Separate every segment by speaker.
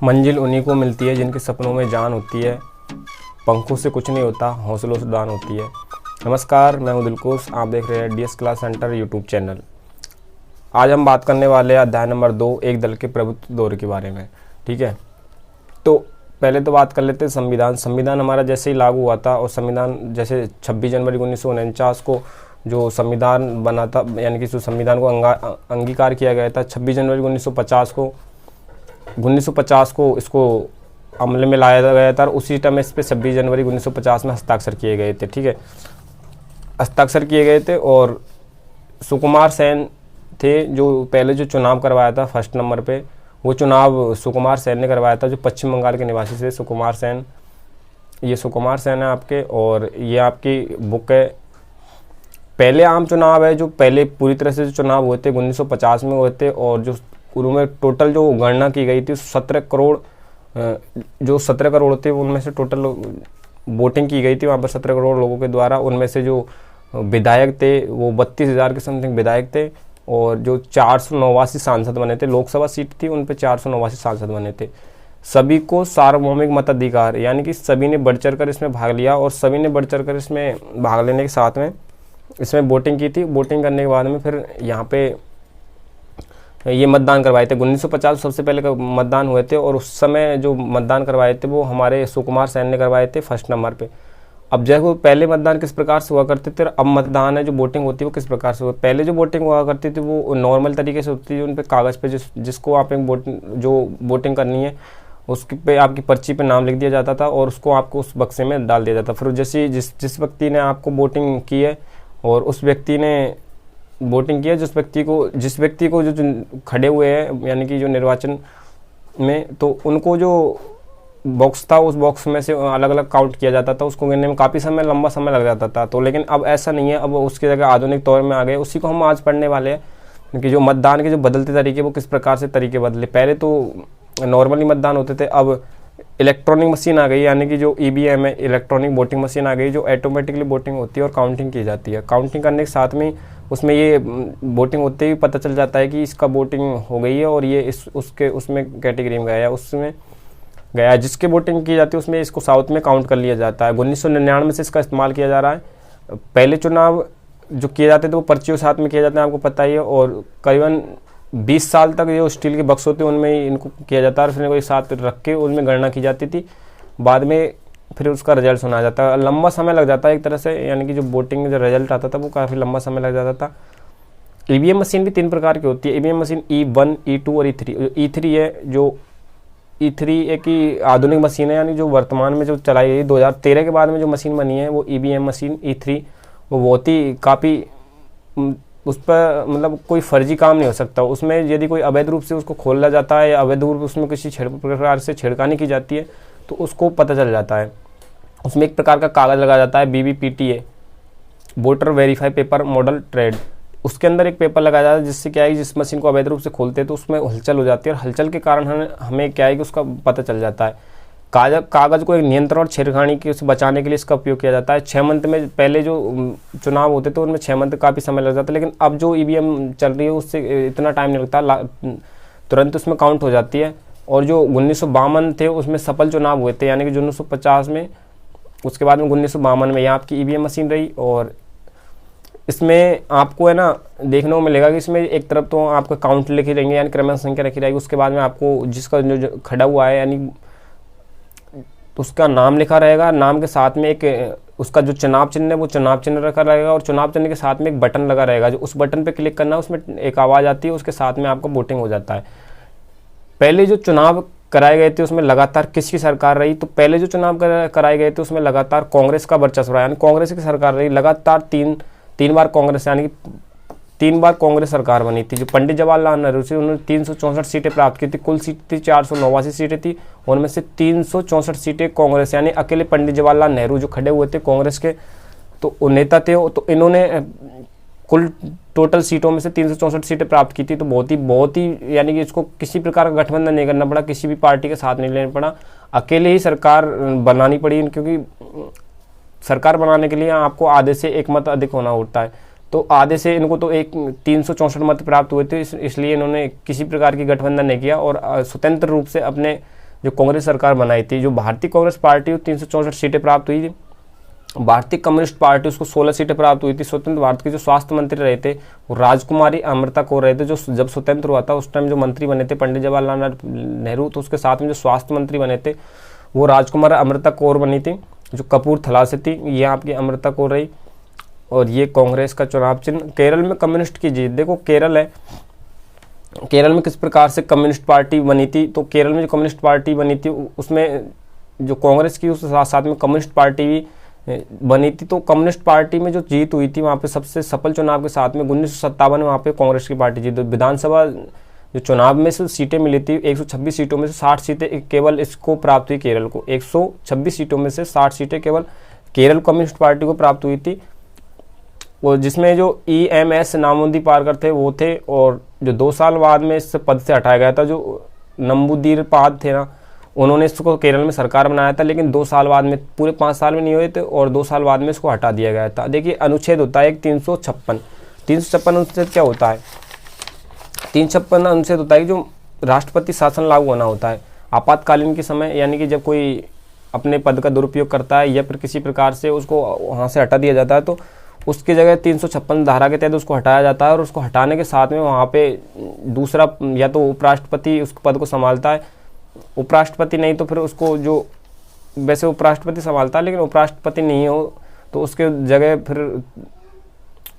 Speaker 1: मंजिल उन्हीं को मिलती है जिनके सपनों में जान होती है। पंखों से कुछ नहीं होता, हौसलों से दान होती है। नमस्कार, मैं हूं दिलकुश। आप देख रहे हैं DS class centre YouTube channel. आज हम बात करने वाले हैं अध्याय नंबर 2, एक दल के प्रभुत्व दौर के बारे में। ठीक है, तो पहले तो बात कर लेते हैं संविधान। संविधान हमारा जैसे ही लागू हुआ था, और संविधान जैसे 26 जनवरी 1949 को जो संविधान बना था, यानी कि जो संविधान को अंगीकार किया गया था 26 जनवरी 1950 को इसको अमल में लाया गया था। उसी टाइम इस पे 26 जनवरी 1950 में हस्ताक्षर किए गए थे। ठीक है, हस्ताक्षर किए गए थे। और सुकुमार सेन थे जो पहले जो चुनाव करवाया था फर्स्ट नंबर पे, वो चुनाव सुकुमार सेन ने करवाया था, जो पश्चिम बंगाल के निवासी थे। सुकुमार सेन, ये सुकुमार सेन है आपके, और ये आपकी बुक है। पहले आम चुनाव है जो पहले पूरी तरह से जो चुनाव हुए थे 1950 में हुए थे, और जो उनमें टोटल जो गणना की गई थी 17 करोड़ जो 17 करोड़ थे, उनमें से टोटल वोटिंग की गई थी वहाँ पर 17 करोड़ लोगों के द्वारा। उनमें से जो विधायक थे वो 32,000 के समथिंग विधायक थे, और जो 489 सांसद बने थे, लोकसभा सीट थी उन पे 489 सांसद बने थे। सभी को सार्वभौमिक मताधिकार, यानी कि सभी ने बढ़ चढ़ कर इसमें भाग लिया, और सभी ने बढ़ चढ़ कर इसमें भाग लेने के साथ में इसमें वोटिंग की थी। वोटिंग करने के बाद में फिर यहाँ पे ये मतदान करवाए थे। 1950 सबसे पहले मतदान हुए थे, और उस समय जो मतदान करवाए थे वो हमारे सुकुमार सेन ने करवाए थे फर्स्ट नंबर पे। अब जैसे पहले मतदान किस प्रकार से हुआ करते थे, अब मतदान है जो वोटिंग होती है वो किस प्रकार से हुआ। पहले जो वोटिंग हुआ करती थी वो नॉर्मल तरीके से होती थी, उन पे कागज़ पे जिसको आप जो वोटिंग करनी है उसके पे आपकी पर्ची पे नाम लिख दिया जाता था, और उसको आपको उस बक्से में डाल दिया जाता। फिर जैसे जिस व्यक्ति ने आपको वोटिंग की है, और उस व्यक्ति ने वोटिंग किया, जिस व्यक्ति को जो खड़े हुए हैं, यानी कि जो निर्वाचन में, तो उनको जो बॉक्स था उस बॉक्स में से अलग अलग काउंट किया जाता था। उसको गिनने में काफ़ी लंबा समय लग जाता था। तो लेकिन अब ऐसा नहीं है, अब उसकी जगह आधुनिक तौर में आ गए। उसी को हम आज पढ़ने वाले हैं, क्योंकि जो मतदान के जो बदलते तरीके वो किस प्रकार से तरीके बदले। पहले तो नॉर्मली मतदान होते थे, अब इलेक्ट्रॉनिक मशीन आ गई, यानी कि जो ईवीएम है, इलेक्ट्रॉनिक वोटिंग मशीन आ गई, जो ऑटोमेटिकली वोटिंग होती है और काउंटिंग की जाती है। काउंटिंग करने के साथ में उसमें ये वोटिंग होते ही पता चल जाता है कि इसका वोटिंग हो गई है, और ये उसमें कैटेगरी में गया है, उसमें गया है। जिसके वोटिंग की जाती है उसमें इसको साउथ में काउंट कर लिया जाता है। 1999 से इसका इस्तेमाल किया जा रहा है। पहले चुनाव जो किए जाते थे वो पर्चियों के साथ में किए जाते हैं, आपको पता ही है, और करीबन 20 साल तक जो स्टील के बक्स होते हैं उनमें ही इनको किया जाता है, फिर इनको एक साथ रख के उनमें गणना की जाती थी। बाद में फिर उसका रिजल्ट सुना जाता है। लंबा समय लग जाता है एक तरह से, यानी कि जो वोटिंग में जो रिजल्ट आता था वो काफ़ी लंबा समय लग जाता था। ईवीएम मशीन भी 3 प्रकार की होती है। ईवीएम मशीन E1, E2 और E3। E3 है जो E3 एक ही आधुनिक मशीन है, यानी जो वर्तमान में जो चलाई गई 2013 के बाद में जो मशीन बनी है वो ईवीएम मशीन E3। वो बहुत ही काफ़ी उस पर मतलब कोई फर्जी काम नहीं हो सकता उसमें। यदि कोई अवैध रूप से उसको खोला जाता है या अवैध रूप उसमें किसी प्रकार से छेड़खानी की जाती है तो उसको पता चल जाता है। उसमें एक प्रकार का कागज़ लगा जाता है, BVPTA, voter verify paper model trade. उसके अंदर एक पेपर लगाया जाता है, जिससे क्या है, जिस मशीन को अवैध रूप से खोलते हैं तो उसमें हलचल हो जाती है, और हलचल के कारण हमें क्या है कि उसका पता चल जाता है। कागज़ को एक नियंत्रण और छेड़खानी के से बचाने के लिए इसका उपयोग किया जाता है। 6 मंथ में पहले जो चुनाव होते थे उनमें 6 मंथ काफ़ी समय लग जाता है, लेकिन अब जो ईवीएम चल रही है उससे इतना टाइम नहीं लगता, तुरंत उसमें काउंट हो जाती है। और जो 1952 थे उसमें सफल चुनाव हुए थे, यानी कि 1950 में, उसके बाद में 1952 में यहाँ आपकी ईवीएम मशीन रही। और इसमें आपको है ना देखने को मिलेगा कि इसमें एक तरफ तो आपका काउंट लिखी रहेंगे, यानी क्रम संख्या रखी रहेगी। उसके बाद में आपको जिसका जो खड़ा हुआ है, यानी उसका नाम लिखा रहेगा, नाम के साथ में एक उसका जो चुनाव चिन्ह है वो चुनाव चिन्ह रखा रहेगा, और चुनाव चिन्ह के साथ में एक बटन लगा रहेगा, जो उस बटन पे क्लिक करना है उसमें एक आवाज़ आती है, उसके साथ में आपका वोटिंग हो जाता है। पहले जो चुनाव कराए गए थे उसमें लगातार किसकी सरकार रही, तो पहले जो चुनाव कराए गए थे उसमें लगातार कांग्रेस का वर्चस्व रहा, यानी कांग्रेस की सरकार रही लगातार। तीन बार कांग्रेस, यानी कि 3 बार कांग्रेस सरकार बनी थी। जो पंडित जवाहरलाल नेहरू थे उन्होंने 364 सीटें प्राप्त की थी। कुल सीट थी 489 सीटें थी, उनमें से 364 सीटें कांग्रेस, यानी अकेले पंडित जवाहरलाल नेहरू जो खड़े हुए थे कांग्रेस के तो नेता थे, तो इन्होंने कुल टोटल सीटों में से 364 सीटें प्राप्त की थी। तो बहुत ही यानी कि इसको किसी प्रकार का गठबंधन नहीं करना पड़ा, किसी भी पार्टी के साथ नहीं लेना पड़ा, अकेले ही सरकार बनानी पड़ी, क्योंकि सरकार बनाने के लिए आपको आधे से एक मत अधिक होना होता है। तो आधे से इनको तो 364 मत प्राप्त हुए थे, इसलिए इन्होंने किसी प्रकार की गठबंधन नहीं किया और स्वतंत्र रूप से अपने जो कांग्रेस सरकार बनाई थी, जो भारतीय कांग्रेस पार्टी 364 सीटें प्राप्त हुई थी, भारतीय कम्युनिस्ट पार्टी उसको 16 सीटें प्राप्त हुई थी। स्वतंत्र भारत के जो स्वास्थ्य मंत्री रहे थे वो राजकुमारी अमृता कौर रहे थे, जो जब स्वतंत्र हुआ था उस टाइम जो मंत्री बने थे पंडित जवाहरलाल नेहरू, तो उसके साथ में जो स्वास्थ्य मंत्री बने थे वो राजकुमार अमृता कौर बनी थी, जो कपूरथला से थी, ये आपकी अमृता कौर रही। और ये कांग्रेस का चुनाव चिन्ह। केरल में कम्युनिस्ट की जीत, देखो केरल है, केरल में किस प्रकार से कम्युनिस्ट पार्टी बनी थी, तो केरल में जो कम्युनिस्ट पार्टी बनी थी उसमें जो कांग्रेस की उसके साथ साथ में कम्युनिस्ट पार्टी भी बनी थी। तो कम्युनिस्ट पार्टी में जो जीत हुई थी वहाँ पे सबसे सफल चुनाव के साथ में 1957 में वहाँ पे कांग्रेस की पार्टी जीती। विधानसभा जो चुनाव में से सीटें मिली थी 126 सीटों में से 60 सीटें केवल इसको प्राप्त हुई, केरल को 126 सीटों में से 60 सीटें केवल केरल कम्युनिस्ट पार्टी को प्राप्त हुई थी। वो जिसमें जो EMS नामुद्दीन पारकर थे वो थे, और जो 2 साल बाद में इस पद से हटाया गया था जो नंबूदीरपाद थे ना, उन्होंने इसको केरल में सरकार बनाया था, लेकिन 2 साल बाद में, पूरे 5 साल में नहीं हुए थे और 2 साल बाद में इसको हटा दिया गया था। देखिए अनुच्छेद होता है एक 356 अनुच्छेद क्या होता है, 356 अनुच्छेद होता है कि जो राष्ट्रपति शासन लागू होना होता है आपातकालीन के समय, यानी कि जब कोई अपने पद का दुरुपयोग करता है या फिर किसी प्रकार से उसको वहाँ से हटा दिया जाता है, तो उसकी जगह 356 धारा के तहत उसको हटाया जाता है, और उसको हटाने के साथ में वहाँ पे दूसरा या तो उपराष्ट्रपति उस पद को संभालता है, उपराष्ट्रपति नहीं तो फिर उसको जो वैसे उपराष्ट्रपति संभालता है, लेकिन उपराष्ट्रपति नहीं हो तो उसके जगह फिर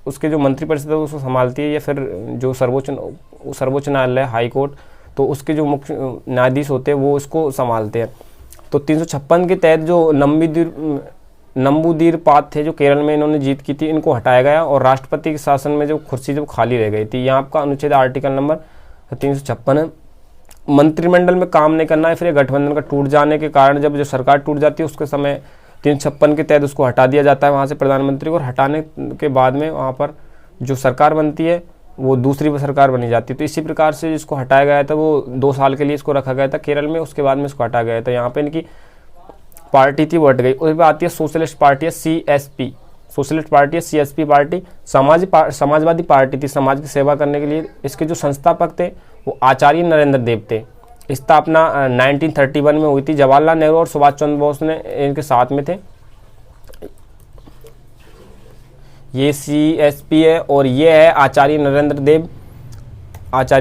Speaker 1: उसके जो मंत्रिपरिषद है उसको संभालती है, या फिर जो सर्वोच्च न्यायालय हाई कोर्ट, तो उसके जो मुख्य न्यायाधीश होते हैं वो इसको संभालते हैं। तो 356 के तहत जो नंबूदीरपाद थे जो केरल में इन्होंने जीत की थी, इनको हटाया गया, और राष्ट्रपति के शासन में जो कुर्सी जब खाली रह गई थी, यहाँ आपका अनुच्छेद आर्टिकल नंबर 356 है। मंत्रिमंडल में काम नहीं करना है, फिर गठबंधन का टूट जाने के कारण जब जो सरकार टूट जाती है उसके समय 356 के तहत उसको हटा दिया जाता है वहाँ से प्रधानमंत्री को, और हटाने के बाद में वहाँ पर जो सरकार बनती है वो दूसरी सरकार बनी जाती है। तो इसी प्रकार से जिसको हटाया गया था वो 2 साल के लिए इसको रखा गया था केरल में, उसके बाद में इसको हटाया गया था। यहाँ पे इनकी पार्टी थी वो हट गई। उसके बाद आती है सोशलिस्ट पार्टी है CSP, सोशलिस्ट पार्टी है CSP पार्टी, समाजवादी पार्टी थी, समाज की सेवा करने के लिए। इसके जो संस्थापक थे वो आचार्य नरेंद्र देव थे। स्थापना 1931 में हुई थी, जवाहरलाल नेहरू और सुभाष चंद्र बोस ने इनके साथ में थे। ये CSP है, और ये है आचार्य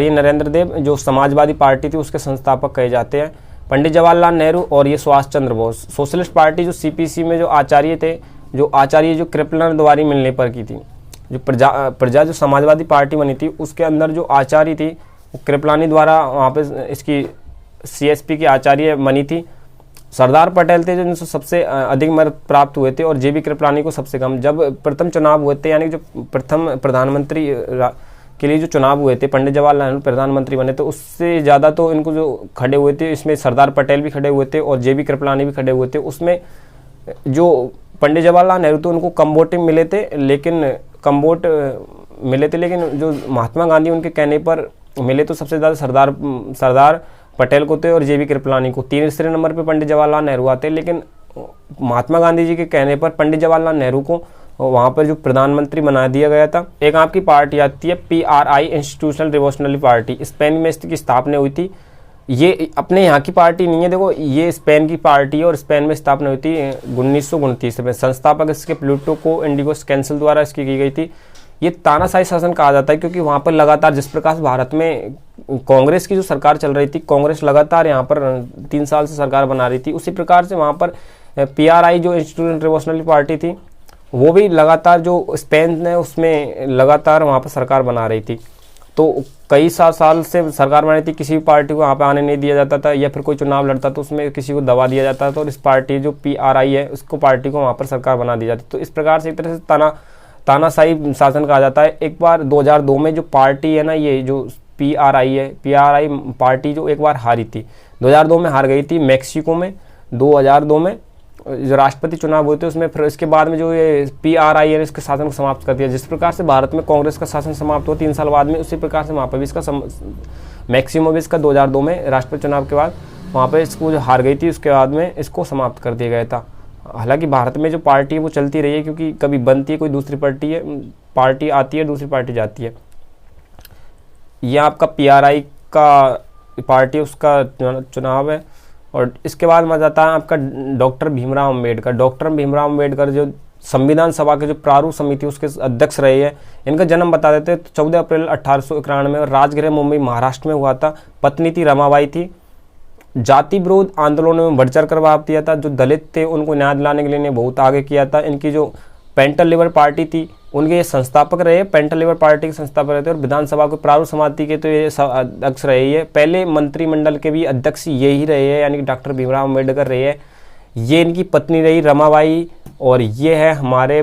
Speaker 1: नरेंद्र देव जो समाजवादी पार्टी थी उसके संस्थापक कहे जाते हैं, पंडित जवाहरलाल नेहरू, और ये सुभाष चंद्र बोस। सोशलिस्ट पार्टी जो CPC में जो आचार्य थे, जो कृपलानी द्वारी मिलने पर की थी, जो प्रजा जो समाजवादी पार्टी बनी थी उसके अंदर जो आचार्य थी वो कृपलानी द्वारा वहाँ पे इसकी CSP की आचार्य बनी थी। सरदार पटेल थे जिनसे सबसे अधिक मत प्राप्त हुए थे, और JB कृपलानी को सबसे कम। जब प्रथम चुनाव हुए थे, यानी जो प्रथम प्रधानमंत्री के लिए जो चुनाव हुए थे, पंडित जवाहरलाल नेहरू प्रधानमंत्री बने, तो उससे ज़्यादा तो इनको जो खड़े हुए थे इसमें सरदार पटेल भी खड़े हुए थे और JB कृपलानी भी खड़े हुए थे। उसमें जो पंडित जवाहरलाल नेहरू थे उनको कम वोट मिले थे, लेकिन जो महात्मा गांधी उनके कहने पर मिले तो सबसे ज़्यादा सरदार पटेल को थे और JB कृपलानी को। तीसरे नंबर पे पंडित जवाहरलाल नेहरू आते, लेकिन महात्मा गांधी जी के कहने पर पंडित जवाहरलाल नेहरू को वहाँ पर जो प्रधानमंत्री बना दिया गया था। एक आपकी पार्टी आती है PRI, institutional revolutionary party, Spain में इसकी स्थापना हुई थी। ये अपने यहाँ की पार्टी नहीं है, देखो ये स्पेन की पार्टी है और स्पेन में स्थापना हुई थी 1929 में। संस्थापक इसके प्लूटो इंडिगो कैंसिल द्वारा इसकी की गई थी। ये तानाशाही शासन कहा जाता है क्योंकि वहाँ पर लगातार जिस प्रकार से भारत में कांग्रेस की जो सरकार चल रही थी, कांग्रेस लगातार यहाँ पर 3 साल से सरकार बना रही थी, उसी प्रकार से वहाँ पर PRI जो इंस्टीट्यूशनल रिवोल्यूशनरी पार्टी थी वो भी लगातार जो स्पेन ने उसमें लगातार वहाँ पर सरकार बना रही थी। तो कई साल से सरकार बनाई थी, किसी भी पार्टी को वहाँ पे आने नहीं दिया जाता था, या फिर कोई चुनाव लड़ता तो उसमें किसी को दबा दिया जाता था, और इस पार्टी जो PRI है उसको पार्टी को वहाँ पर सरकार बना दी जाती। तो इस प्रकार से एक तरह से तानाशाही शासन कहा जाता है। एक बार 2002 में जो पार्टी है ना, ये जो PRI है, PRI पार्टी जो एक बार हारी थी, 2002 में हार गई थी मैक्सिको में। 2002 में जो राष्ट्रपति चुनाव हुए थे उसमें फिर इसके बाद में जो ये PRI है इसके शासन को समाप्त कर दिया। जिस प्रकार से भारत में कांग्रेस का शासन समाप्त हुआ 3 साल बाद में, उसी प्रकार से वहाँ पर भी इसका मैक्सिमो भी इसका 2002 में राष्ट्रपति चुनाव के बाद वहाँ पर इसको जो हार गई थी उसके बाद में इसको समाप्त कर दिया गया था। हालांकि भारत में जो पार्टी है वो चलती रही है, क्योंकि कभी बनती है कोई दूसरी पार्टी आती है, दूसरी पार्टी जाती है। यह आपका PRI का पार्टी उसका चुनाव है और इसके बाद में जाता है आपका डॉक्टर भीमराव अम्बेडकर। डॉक्टर भीमराव अम्बेडकर जो संविधान सभा के जो प्रारूप समिति उसके अध्यक्ष रहे हैं। इनका जन्म बता देते हैं तो 14 अप्रैल 1891 राजगृह मुंबई महाराष्ट्र में हुआ था। पत्नी थी रमाबाई थी। जाति विरोध आंदोलनों में बढ़ चढ़ कर भाग दिया था। जो दलित थे उनको न्याय दिलाने के लिए इन्हें बहुत आगे किया था। इनकी जो पेंटल लिबर पार्टी थी उनके ये संस्थापक रहे, पेंटल लिबर पार्टी के संस्थापक रहे थे। और विधानसभा के प्रारूप समिति के तो ये अध्यक्ष रहे हैं। पहले मंत्रिमंडल के भी अध्यक्ष यही रहे हैं, यानी कि डॉक्टर भीमराव अम्बेडकर रहे हैं। ये इनकी पत्नी रही रमाबाई, और ये है हमारे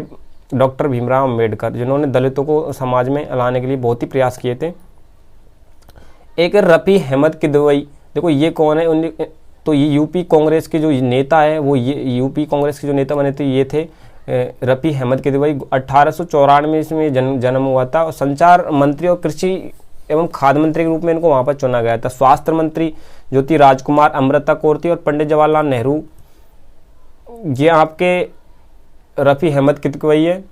Speaker 1: डॉक्टर भीमराव अम्बेडकर, जिन्होंने दलितों को समाज में लाने के लिए बहुत ही प्रयास किए थे। एक रफ़ी अहमद किदवई, देखो ये कौन है? तो ये यूपी कांग्रेस के जो नेता है, वो ये यूपी कांग्रेस के जो नेता बने थे ये थे रफ़ी अहमद किदवई। 1894 में जन्म हुआ था। और संचार मंत्री और कृषि एवं खाद्य मंत्री के रूप में इनको वहाँ पर चुना गया था। स्वास्थ्य मंत्री जो थी राजकुमार अमृता कौर थी। और पंडित जवाहरलाल नेहरू, ये आपके रफ़ी अहमद किदवई है।